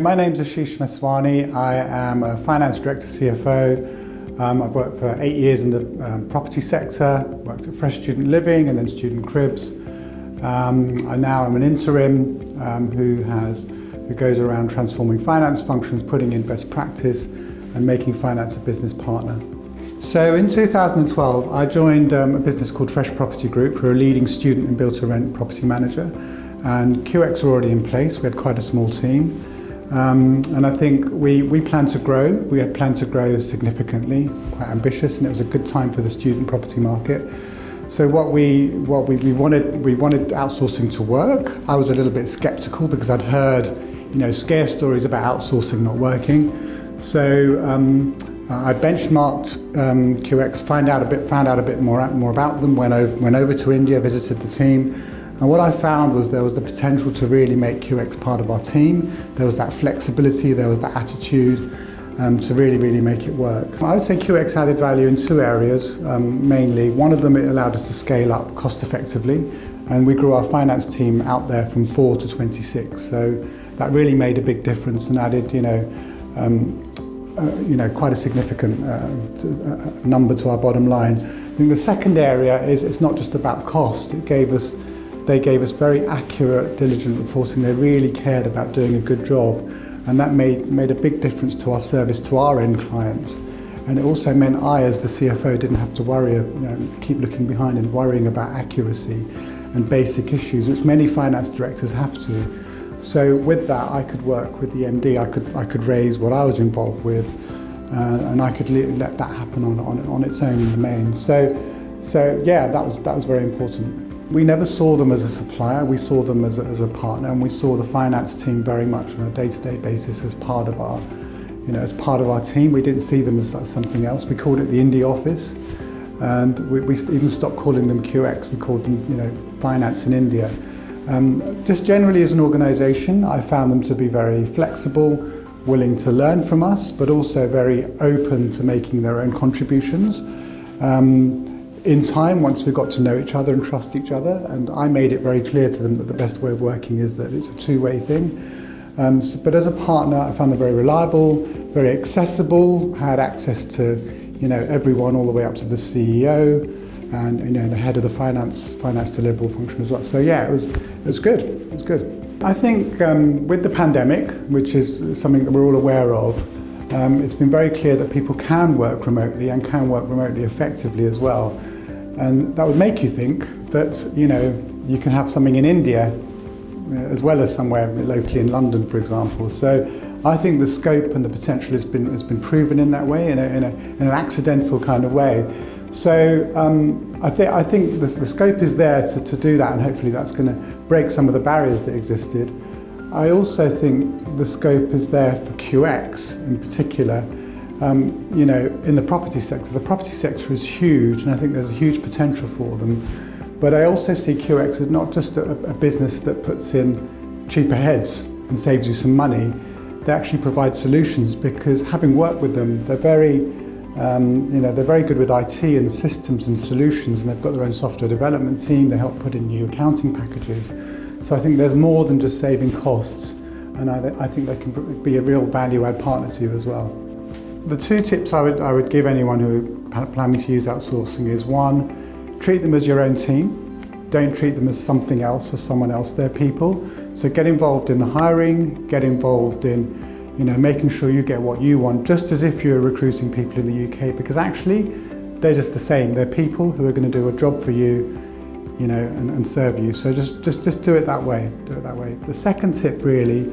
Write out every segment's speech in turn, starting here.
My name's Aashish Meshwani. I am a Finance Director, CFO. I've worked for 8 years in the property sector, worked at Fresh Student Living and then Student Cribs. I now am an interim who goes around transforming finance functions, putting in best practice and making finance a business partner. So in 2012, I joined a business called Fresh Property Group, who are a leading student and build-to-rent property manager. And QX were already in place. We had quite a small team. And I think we planned to grow. We had planned to grow significantly, quite ambitious, and it was a good time for the student property market. So we wanted outsourcing to work. I was a little bit skeptical because I'd heard, scare stories about outsourcing not working. So I benchmarked QX, found out a bit more about them. Went over to India, visited the team. And what I found was there was the potential to really make QX part of our team. There was that flexibility, there was that attitude to really make it work. I would say QX added value in two areas, mainly. One of them, it allowed us to scale up cost effectively, and we grew our finance team out there from 4 to 26. So that really made a big difference and added, quite a significant number to our bottom line. I think the second area is it's not just about cost. They gave us very accurate, diligent reporting. They really cared about doing a good job, and that made a big difference to our service to our end clients. And it also meant I, as the CFO, didn't have to worry, keep looking behind and worrying about accuracy and basic issues, which many finance directors have to. So with that, I could work with the MD. I could raise what I was involved with, and I could let that happen on its own in the main. So yeah, that was very important. We never saw them as a supplier, we saw them as a partner, and we saw the finance team very much on a day-to-day basis as part of our team. We didn't see them as something else. We called it the India office, and we even stopped calling them QX. We called them, finance in India. Just generally as an organisation, I found them to be very flexible, willing to learn from us, but also very open to making their own contributions. In time, once we got to know each other and trust each other, and I made it very clear to them that the best way of working is that it's a two-way thing. But as a partner, I found them very reliable, very accessible, had access to everyone all the way up to the CEO and the head of the finance deliverable function as well. So yeah, it was good. It was good. I think with the pandemic, which is something that we're all aware of, it's been very clear that people can work remotely and can work remotely effectively as well. And that would make you think that, you can have something in India as well as somewhere locally in London, for example. So I think the scope and the potential has been proven in that way, in an accidental kind of way. So I think the scope is there to do that, and hopefully that's going to break some of the barriers that existed. I also think the scope is there for QX in particular. In the property sector. The property sector is huge, and I think there's a huge potential for them. But I also see QX as not just a business that puts in cheaper heads and saves you some money. They actually provide solutions, because having worked with them, they're very good with IT and systems and solutions, and they've got their own software development team. They help put in new accounting packages. So I think there's more than just saving costs, and I think they can be a real value-add partner to you as well. The two tips I would give anyone who is planning to use outsourcing is, one, treat them as your own team. Don't treat them as something else or someone else. They're people. So get involved in the hiring, get involved in making sure you get what you want, just as if you're recruiting people in the UK, because actually they're just the same. They're people who are going to do a job for you, and serve you. So just do it that way. Do it that way. The second tip really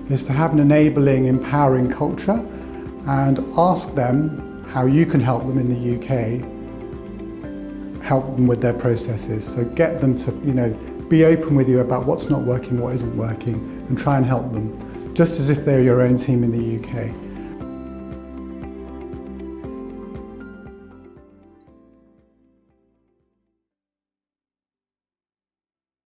is to have an enabling, empowering culture, and ask them how you can help them in the UK, help them with their processes. So get them to, be open with you about what's not working, what isn't working, and try and help them, just as if they're your own team in the UK.